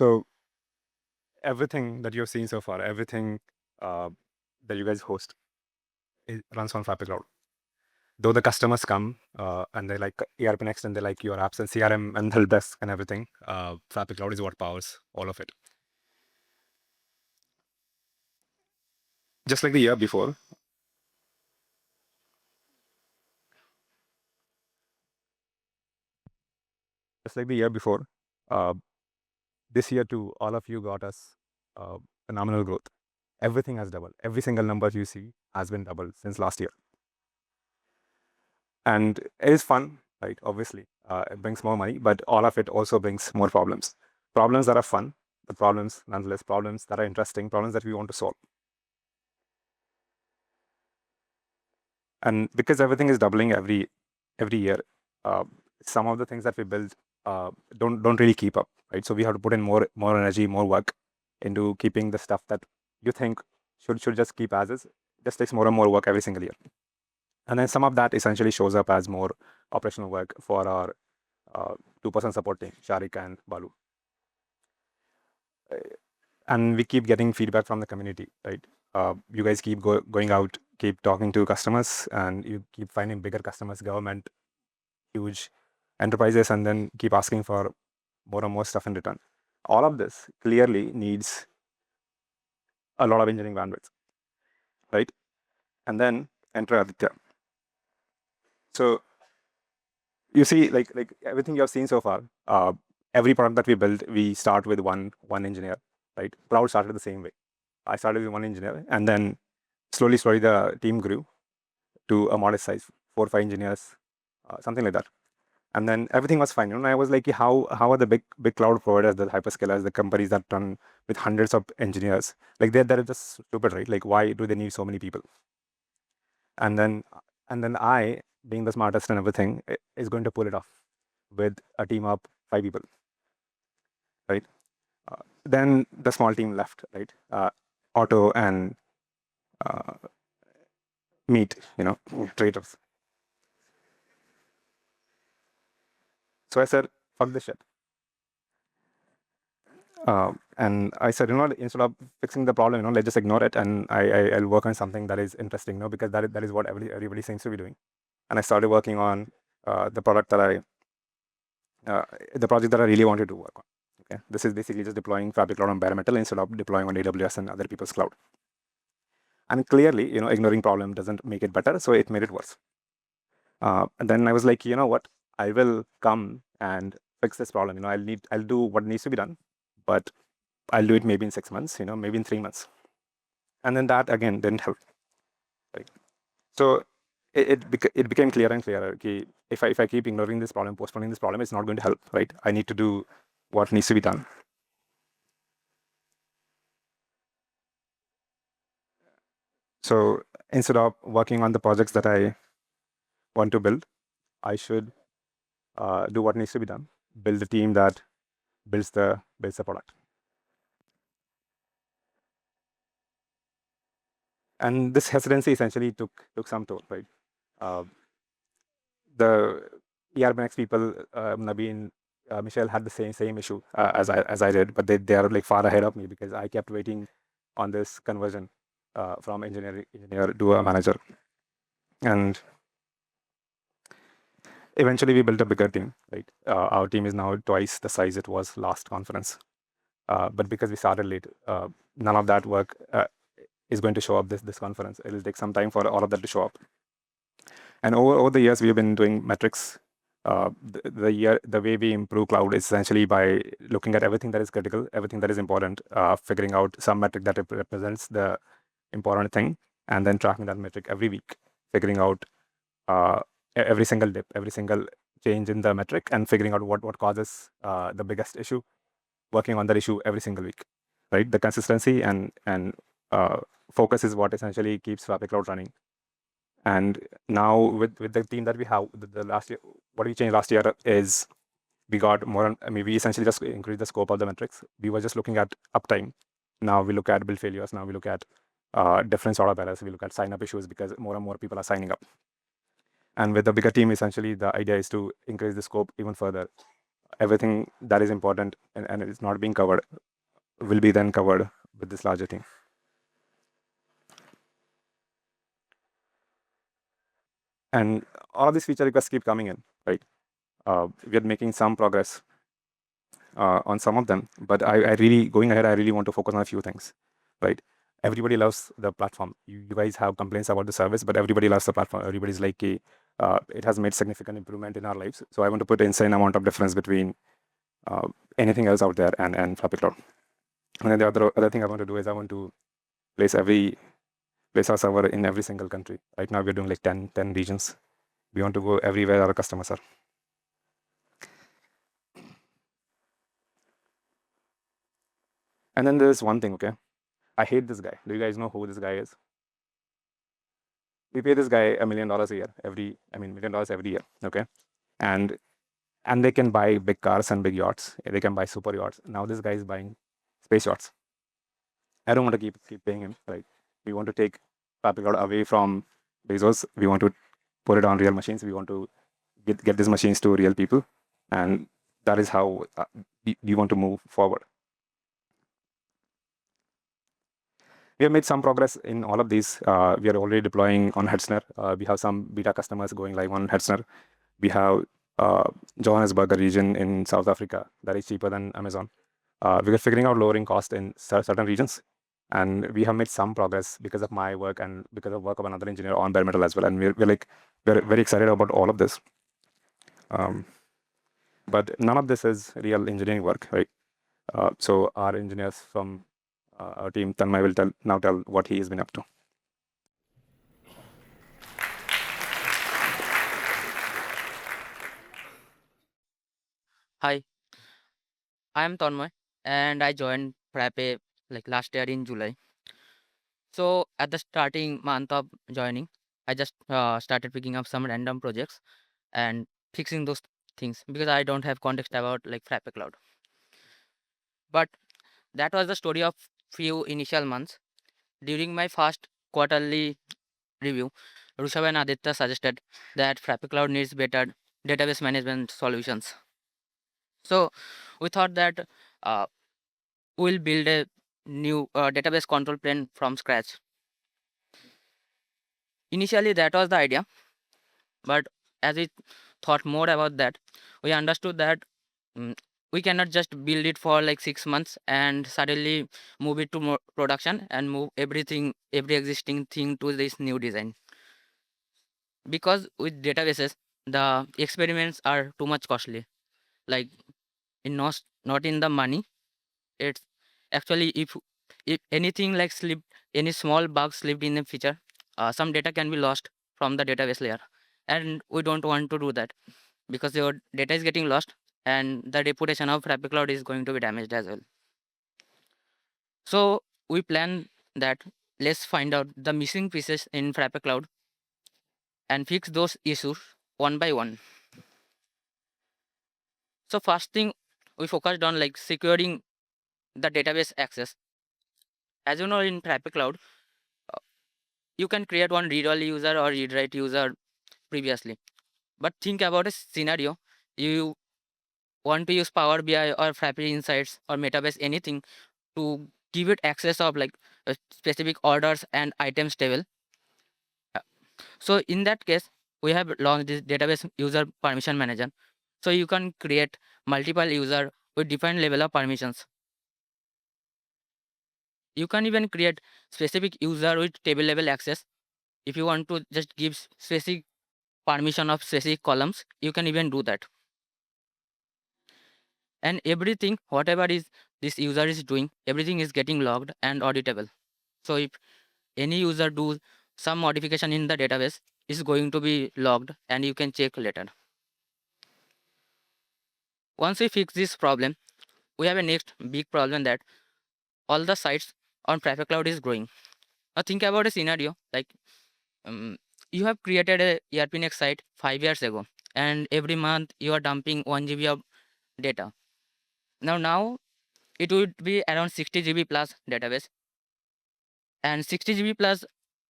So everything that you've seen so far, everything that you guys host, it runs on Frappe Cloud. Though the customers come and they like ERP Next and they like your apps and CRM and help desk and everything, Frappe Cloud is what powers all of it. Just like the year before, uh, this year too, all of you got us phenomenal growth. Everything has doubled. Every single number you see has been doubled since last year. And it is fun, right? Obviously, it brings more money, but all of it also brings more problems. Problems that are fun, but problems, nonetheless, problems that are interesting, problems that we want to solve. And because everything is doubling every year, some of the things that we build don't really keep up, right? So we have to put in more energy, more work into keeping the stuff that you think should just keep as is. Just takes more and more work every single year. And then some of that essentially shows up as more operational work for our 2% support team, Sharik and Balu. And we keep getting feedback from the community, right? You guys keep going out, keep talking to customers, and you keep finding bigger customers, government, huge enterprises, and then keep asking for more and more stuff in return. All of this clearly needs a lot of engineering bandwidth, right? And then enter Aditya. So you see, like everything you have seen so far, every product that we build, we start with one engineer, right? Cloud started the same way. I started with one engineer, and then slowly the team grew to a modest size, 4 or 5 engineers, something like that. And then everything was fine. And I was like, how are the big cloud providers, the hyperscalers, the companies that run with hundreds of engineers, like they're just stupid, right? Like, why do they need so many people? And then I, being the smartest and everything, is going to pull it off with a team of 5 people, right? Then the small team left, right? Otto and Meet, traders. So I said, fuck this shit. And I said, instead of fixing the problem, let's just ignore it, and I'll work on something that is interesting, because that is what everybody seems to be doing. And I started working on the project that I really wanted to work on. Okay, this is basically just deploying Fabric Cloud on bare metal instead of deploying on AWS and other people's cloud. And clearly, ignoring problem doesn't make it better, so it made it worse. And then I was like, you know what? I will come and fix this problem. I'll do what needs to be done, but I'll do it maybe in 6 months, maybe in 3 months. And then that again didn't help. Right? So it became clearer and clearer. Okay, if I keep ignoring this problem, postponing this problem, it's not going to help, right? I need to do what needs to be done. So instead of working on the projects that I want to build, I should do what needs to be done. Build a team that builds the product. And this hesitancy essentially took some toll, right? The ERBNX people, Nabeen, Michelle had the same issue as I did, but they are like far ahead of me because I kept waiting on this conversion from engineer to a manager, and eventually we built a bigger team. Right, our team is now twice the size it was last conference, but because we started late, none of that work is going to show up this conference. It will take some time for all of that to show up. And over the years, we've been doing metrics. The way we improve cloud is essentially by looking at everything that is critical, everything that is important, figuring out some metric that represents the important thing, and then tracking that metric every week, figuring out every single dip, every single change in the metric, and figuring out what causes the biggest issue, working on that issue every single week. Right, the consistency and focus is what essentially keeps Frappe Cloud running. And now with the team that we have, the last year, what we changed last year is we got more. We essentially just increased the scope of the metrics. We were just looking at uptime. Now we look at build failures. Now we look at different sort of errors. We look at sign up issues because more and more people are signing up. And with the bigger team, essentially the idea is to increase the scope even further. everything that is important and it's not being covered will be then covered with this larger thing. And all of these feature requests keep coming in, right? We are making some progress on some of them, but I really, going ahead, I really want to focus on a few things, right? Everybody loves the platform. You guys have complaints about the service, but everybody loves the platform. Everybody's like, it has made significant improvement in our lives. So I want to put insane amount of difference between anything else out there and Frappe Cloud. And then the other thing I want to do is I want to place our server in every single country. Right now we're doing like 10 regions. We want to go everywhere our customers are. And then there's one thing, okay? I hate this guy. Do you guys know who this guy is? We pay this guy $1 million a year, $1 million every year, okay? And they can buy big cars and big yachts. They can buy super yachts. Now this guy is buying space yachts. I don't want to keep paying him, right? We want to take Frappe Cloud away from Bezos. We want to put it on real machines. We want to get these machines to real people, and that is how we want to move forward. We have made some progress in all of these. We are already deploying on Hetzner. We have some beta customers going live on Hetzner. We have Johannesburg region in South Africa that is cheaper than Amazon. We are figuring out lowering cost in certain regions, and we have made some progress because of my work and because of work of another engineer on bare metal as well. And we're very excited about all of this. But none of this is real engineering work, right? So our engineers from our team, Tanmoy, will now tell what he has been up to. Hi, I am Tanmoy and I joined Frappe like last year in July. So at the starting month of joining, I just started picking up some random projects and fixing those things because I don't have context about like Frappe Cloud. But that was the story of few initial months. During my first quarterly review, Rushabh and Aditya suggested that Frappe Cloud needs better database management solutions. So we thought that uh, we'll build a new database control plane from scratch. Initially, that was the idea, but as we thought more about that, we understood that mm, we cannot just build it for like 6 months and suddenly move it to production and move every existing thing to this new design. Because with databases, the experiments are too much costly. Like in not in the money, it's actually if anything like slipped, any small bug slipped in a feature, some data can be lost from the database layer, and we don't want to do that because your data is getting lost and the reputation of Frappe Cloud is going to be damaged as well. So we plan that let's find out the missing pieces in Frappe Cloud and fix those issues one by one. So first thing, we focused on like securing the database access. As you know, in Frappe Cloud, you can create one read-only user or read-write user previously. But think about a scenario. You want to use Power BI or Frappe Insights or Metabase anything to give it access of like specific orders and items table. Uh, So in that case, we have launched this database user permission manager. So you can create multiple user with different level of permissions. You can even create specific user with table level access. If you want to just give specific permission of specific columns, you can even do that. And everything, whatever is this user is doing, everything is getting logged and auditable. So if any user do some modification in the database, is going to be logged and you can check later. Once we fix this problem, we have a next big problem that all the sites on Frappe Cloud is growing. Now think about a scenario like um, you have created a ERP site 5 years ago, and every month you are dumping 1 GB of data. Now it would be around 60 GB plus database, and 60 GB plus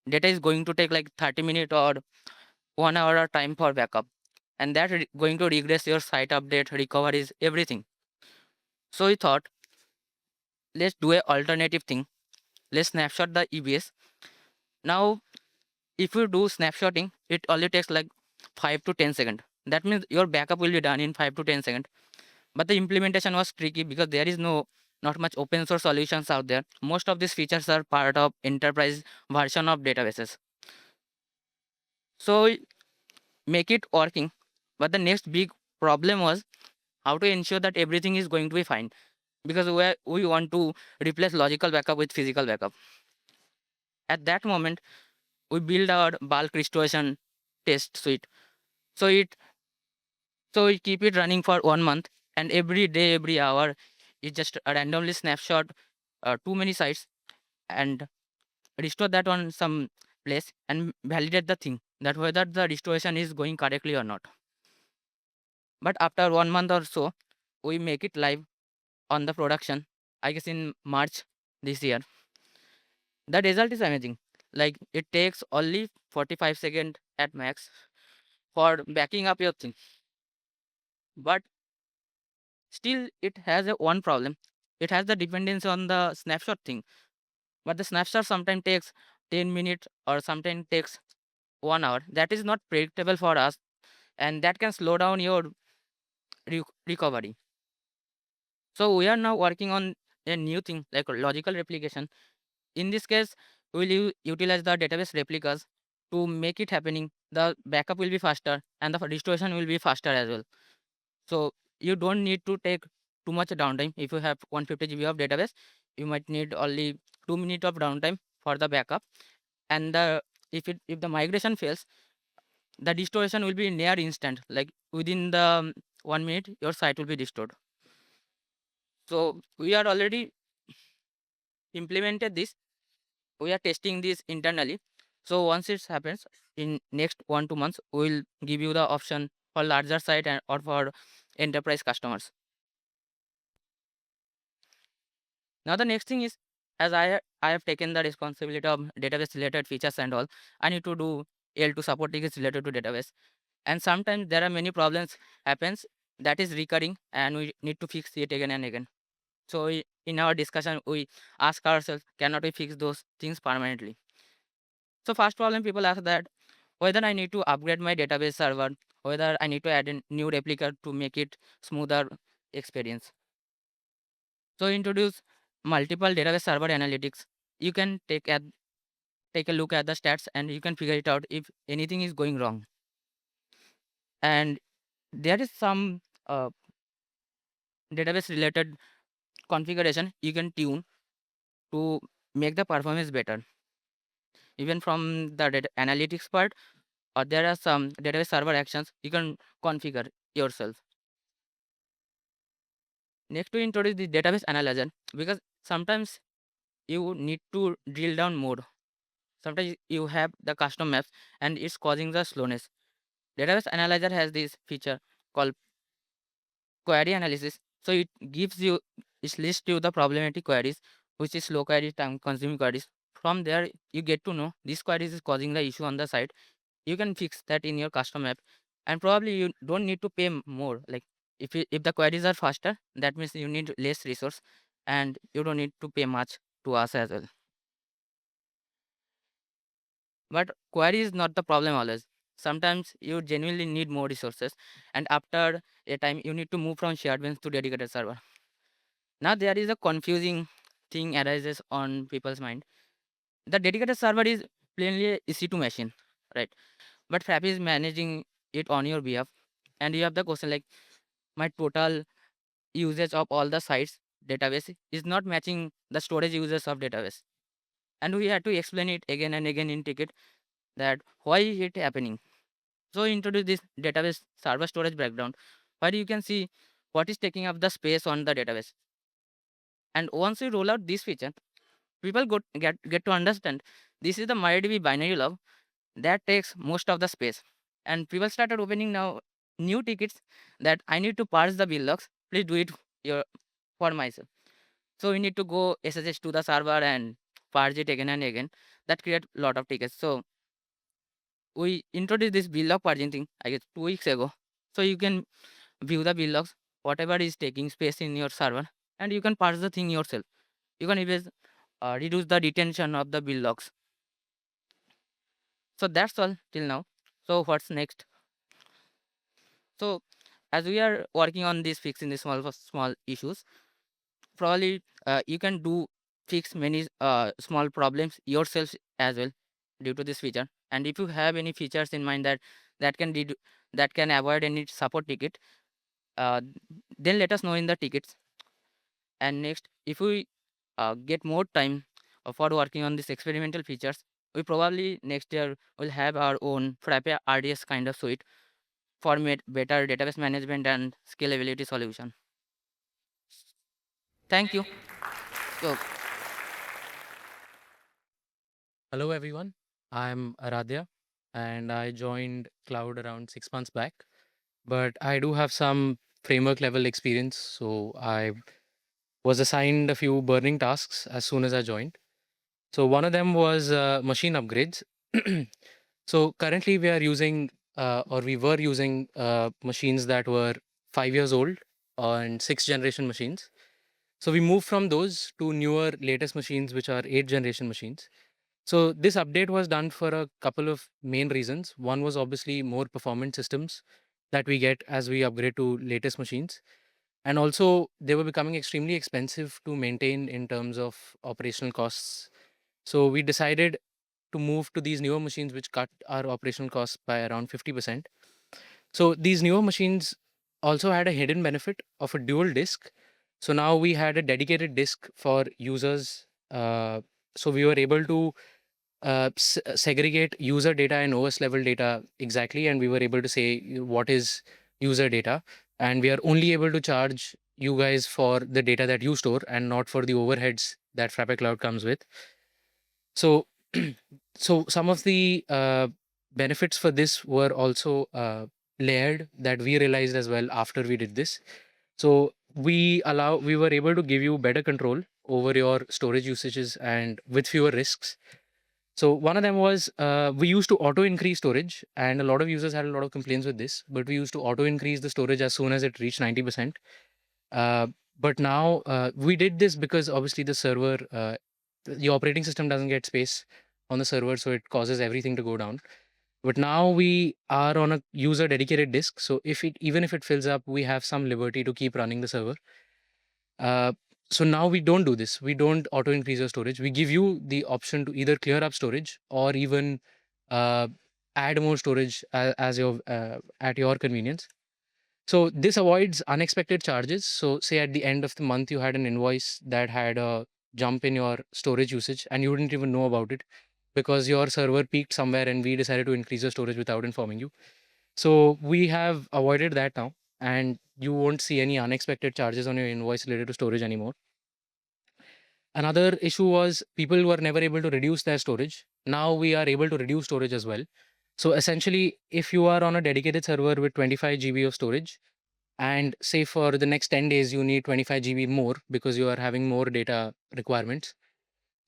data is going to take like 30 minutes or 1 hour of time for backup. and that going to regress your site update, recoveries, everything. So we thought, let's do a alternative thing. Let's snapshot the EBS. Now, if you do snapshotting, it only takes like 5 to 10 seconds. That means your backup will be done in 5 to 10 seconds. But the implementation was tricky because there is not much open source solutions out there. Most of these features are part of enterprise version of databases. So make it working. But the next big problem was how to ensure that everything is going to be fine, because we want to replace logical backup with physical backup. At that moment, we build our bulk restoration test suite. So it so we keep it running for 1 month, and every day, every hour, it just randomly snapshot too many sites and restore that on some place and validate the thing that whether the restoration is going correctly or not. But after 1 month or so, we make it live on the production, I guess in March this year. The result is amazing. Like it takes only 45 seconds at max for backing up your thing. But still it has a one problem. It has the dependency on the snapshot thing. But the snapshot sometimes takes 10 minutes or sometimes takes 1 hour. That is not predictable for us, and that can slow down your recovery. So we are now working on a new thing like logical replication. In this case, we will utilize the database replicas to make it happening. The backup will be faster and the restoration will be faster as well. So you don't need to take too much downtime. If you have 150 GB of database, you might need only 2 minutes of downtime for the backup. And if the migration fails, the restoration will be near instant. Like within the 1 minute, your site will be restored. So we are already implemented this. We are testing this internally. So once it happens in next 1 2 months, we will give you the option for larger site and or for enterprise customers. Now the next thing is, as I have taken the responsibility of database related features and all, I need to do L2 support tickets related to database. And sometimes there are many problems happens that is recurring and we need to fix it again and again. So in our discussion, we ask ourselves, cannot we fix those things permanently? So first problem people ask that whether I need to upgrade my database server, whether I need to add a new replica to make it smoother experience. So introduce multiple database server analytics. You can take a look at the stats and you can figure it out if anything is going wrong. And there is some database related configuration you can tune to make the performance better. Even from the data analytics part, or there are some database server actions you can configure yourself. Next, to introduce the database analyzer, because sometimes you need to drill down more. Sometimes you have the custom maps and it's causing the slowness. Database analyzer has this feature called query analysis. So it gives you, it lists you the problematic queries, which is slow queries, time consuming queries. From there, you get to know this queries is causing the issue on the site. You can fix that in your custom app, and probably you don't need to pay more. Like if the queries are faster, that means you need less resource, and you don't need to pay much to us as well. But query is not the problem always. Sometimes you genuinely need more resources, and after a time, you need to move from shared bench to dedicated server. Now there is a confusing thing arises on people's mind. The dedicated server is plainly EC2 machine, right? But Frappe is managing it on your behalf, and you have the question like, my total usage of all the sites database is not matching the storage users of database, and we had to explain it again and again in ticket that why is it happening. So introduce this database server storage breakdown, where you can see what is taking up the space on the database. And once you roll out this feature, people get to understand this is the MariaDB binary log that takes most of the space. And people started opening now new tickets that I need to parse the build logs. Please do it your for myself. So we need to go SSH to the server and parse it again and again. That create lot of tickets. So we introduced this build log purging thing, I guess 2 weeks ago. So you can view the build logs, whatever is taking space in your server, and you can parse the thing yourself. You can even reduce the detention of the build logs. So that's all till now. So what's next? So as we are working on this fixing the small issues, probably you can do fix many small problems yourself as well due to this feature. And if you have any features in mind that can that can avoid any support ticket, uh, then let us know in the tickets. And next, if we get more time for working on these experimental features, we probably next year will have our own Frappe RDS kind of suite for better database management and scalability solution. Thank you. So Hello, everyone. I'm Aradhya, and I joined Cloud around 6 months back. But I do have some framework level experience. So I was assigned a few burning tasks as soon as I joined. So one of them was machine upgrades. So currently, we are using, or we were using, machines that were 5 years old and sixth generation machines. So we moved from those to newer, latest machines, which are eighth generation machines. So this update was done for a couple of main reasons. One was obviously more performance systems that we get as we upgrade to latest machines. And also they were becoming extremely expensive to maintain in terms of operational costs. So we decided to move to these newer machines which cut our operational costs by around 50%. So these newer machines also had a hidden benefit of a dual disk. So now we had a dedicated disk for users. So we were able to segregate user data and OS level data exactly, and we were able to say what is user data, and we are only able to charge you guys for the data that you store and not for the overheads that Frappe Cloud comes with. So, so some of the benefits for this were also layered that we realized as well after we did this. So we were able to give you better control over your storage usages and with fewer risks. So one of them was we used to auto increase storage, and a lot of users had a lot of complaints with this. But we used to auto increase the storage as soon as it reached 90%. Uh, but now we did this because obviously the server, the operating system doesn't get space on the server, so it causes everything to go down. But now we are on a user dedicated disk, so if it even if it fills up, we have some liberty to keep running the server. Uh, so now we don't do this. We don't auto increase your storage. We give you the option to either clear up storage or even uh, add more storage as your at your convenience. So this avoids unexpected charges. So say at the end of the month you had an invoice that had a jump in your storage usage and you didn't even know about it because your server peaked somewhere and we decided to increase your storage without informing you. So we have avoided that now, and you won't see any unexpected charges on your invoice related to storage anymore. Another issue was people were never able to reduce their storage. Now we are able to reduce storage as well. So essentially, if you are on a dedicated server with 25 GB of storage, and say for the next 10 days you need 25 GB more because you are having more data requirements,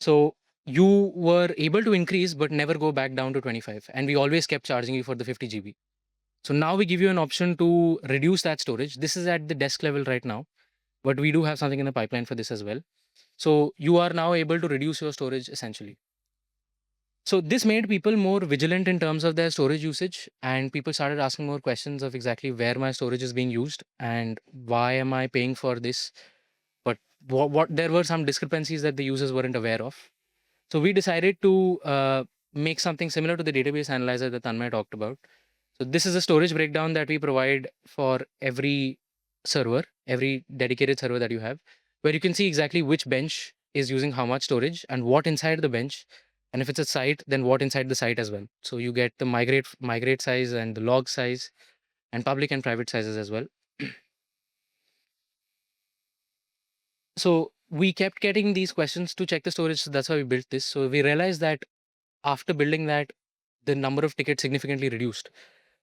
so you were able to increase but never go back down to 25, and we always kept charging you for the 50 GB. So now we give you an option to reduce that storage. This is at the desk level right now, but we do have something in the pipeline for this as well. So you are now able to reduce your storage essentially. So this made people more vigilant in terms of their storage usage, and people started asking more questions of exactly where my storage is being used and why am I paying for this. But what there were some discrepancies that the users weren't aware of. So we decided to make something similar to the database analyzer that Tanmoy talked about. So this is a storage breakdown that we provide for every server, every dedicated server that you have, where you can see exactly which bench is using how much storage and what inside the bench. And if it's a site, then what inside the site as well. So you get the migrate size and the log size and public and private sizes as well. So we kept getting these questions to check the storage. So that's why we built this. So we realized that after building that, the number of tickets significantly reduced.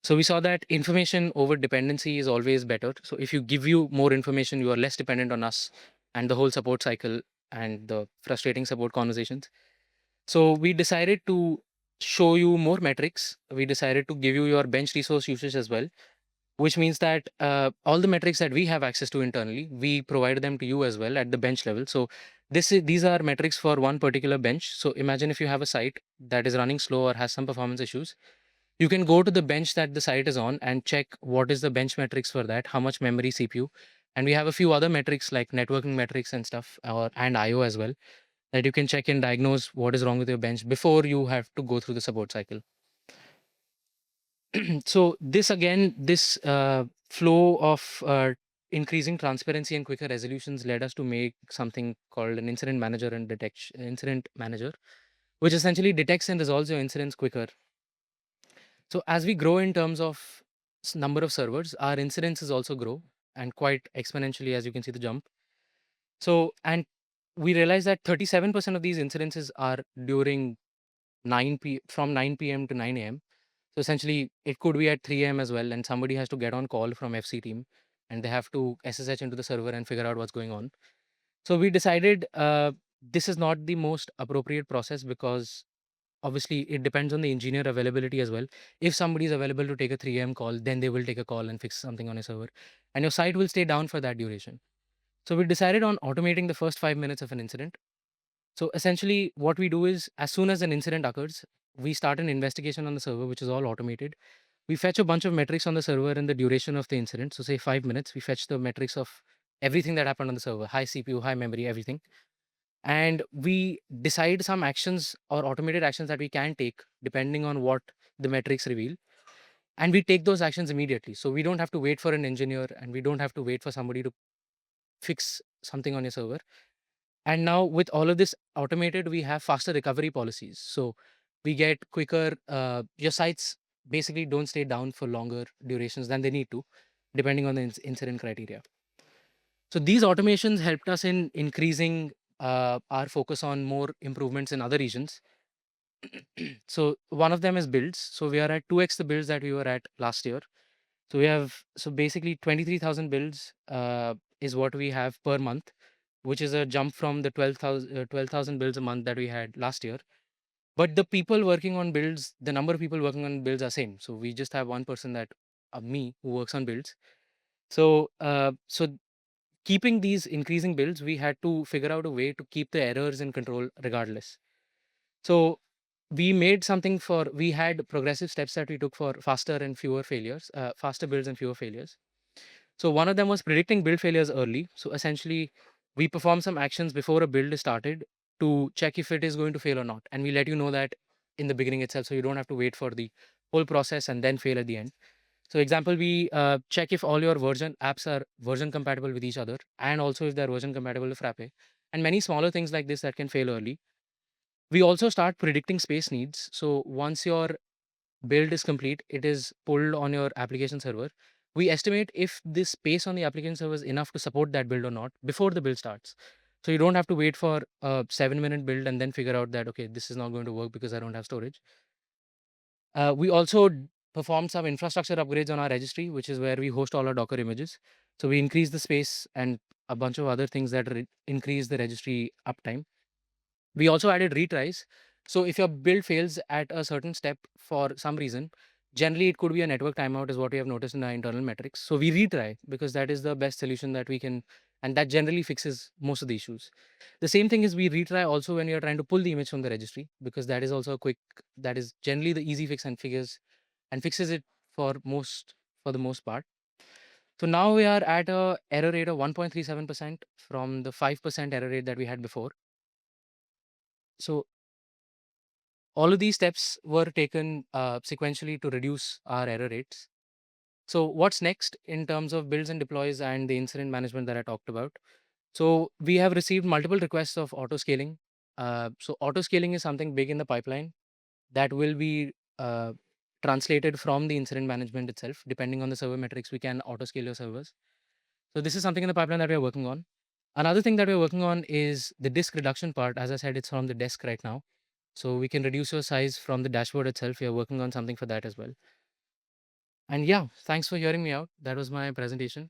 So we saw that information over dependency is always better. So if you give you more information, you are less dependent on us and the whole support cycle and the frustrating support conversations. So we decided to show you more metrics. We decided to give you your bench resource usage as well. which means that all the metrics that we have access to internally, we provide them to you as well at the bench level. So these are metrics for one particular bench. So imagine if you have a site that is running slow or has some performance issues, you can go to the bench that the site is on and check what is the bench metrics for that, how much memory, CPU, and we have a few other metrics like networking metrics and stuff, and IO as well, that you can check and diagnose what is wrong with your bench before you have to go through the support cycle. So this flow of increasing transparency and quicker resolutions led us to make something called an incident manager and incident manager, which essentially detects and resolves your incidents quicker. So as we grow in terms of number of servers, our incidences also grow, and quite exponentially, as you can see the jump. So, and we realize that 37% of these incidences are during from 9 p.m. to 9 a.m. So essentially, it could be at 3 a.m. as well, and somebody has to get on call from FC team, and they have to SSH into the server and figure out what's going on. So we decided this is not the most appropriate process, because obviously it depends on the engineer availability as well. If somebody is available to take a 3 a.m. call, then they will take a call and fix something on a server, and your site will stay down for that duration. So we decided on automating the first 5 minutes of an incident. So essentially, what we do is, as soon as an incident occurs, we start an investigation on the server, which is all automated. We fetch a bunch of metrics on the server and the duration of the incident. So say 5 minutes, we fetch the metrics of everything that happened on the server, high CPU, high memory, everything. And we decide some actions or automated actions that we can take depending on what the metrics reveal. And we take those actions immediately. So we don't have to wait for an engineer, and we don't have to wait for somebody to fix something on your server. And now with all of this automated, we have faster recovery policies. So we get quicker, your sites basically don't stay down for longer durations than they need to, depending on the incident criteria. So these automations helped us in increasing our focus on more improvements in other regions. So one of them is builds. So we are at 2x the builds that we were at last year. So we have, so basically 23,000 builds is what we have per month, which is a jump from the 12,000 builds a month that we had last year. But the people working on builds, the number of people working on builds are same. So we just have one person, that me, who works on builds. So keeping these increasing builds, we had to figure out a way to keep the errors in control regardless. So we had progressive steps that we took for faster and fewer failures, faster builds and fewer failures. So one of them was predicting build failures early. So essentially, we perform some actions before a build is started to check if it is going to fail or not. And we let you know that in the beginning itself, so you don't have to wait for the whole process and then fail at the end. So example, we check if all your version apps are version compatible with each other, and also if they're version compatible with Frappe, and many smaller things like this that can fail early. We also start predicting space needs. So once your build is complete, it is pulled on your application server. We estimate if the space on the application server is enough to support that build or not before the build starts. So you don't have to wait for a 7-minute build and then figure out that, okay, this is not going to work because I don't have storage. We also performed some infrastructure upgrades on our registry, which is where we host all our Docker images. So we increase the space and a bunch of other things that increase the registry uptime. We also added retries. So if your build fails at a certain step for some reason, generally it could be a network timeout, is what we have noticed in our internal metrics. So we retry, because that is the best solution that we can, and that generally fixes most of the issues. The same thing is we retry also when you're trying to pull the image from the registry, because that is also that is generally the easy fix and fixes it for the most part. So now we are at a error rate of 1.37% from the 5% error rate that we had before. So all of these steps were taken sequentially to reduce our error rates. So what's next in terms of builds and deploys and the incident management that I talked about? So we have received multiple requests of auto scaling. So auto scaling is something big in the pipeline that will be translated from the incident management itself. Depending on the server metrics, we can auto scale your servers. So this is something in the pipeline that we are working on. Another thing that we're working on is the disk reduction part. As I said, it's from the desk right now. So we can reduce your size from the dashboard itself. We are working on something for that as well. And yeah, thanks for hearing me out. That was my presentation.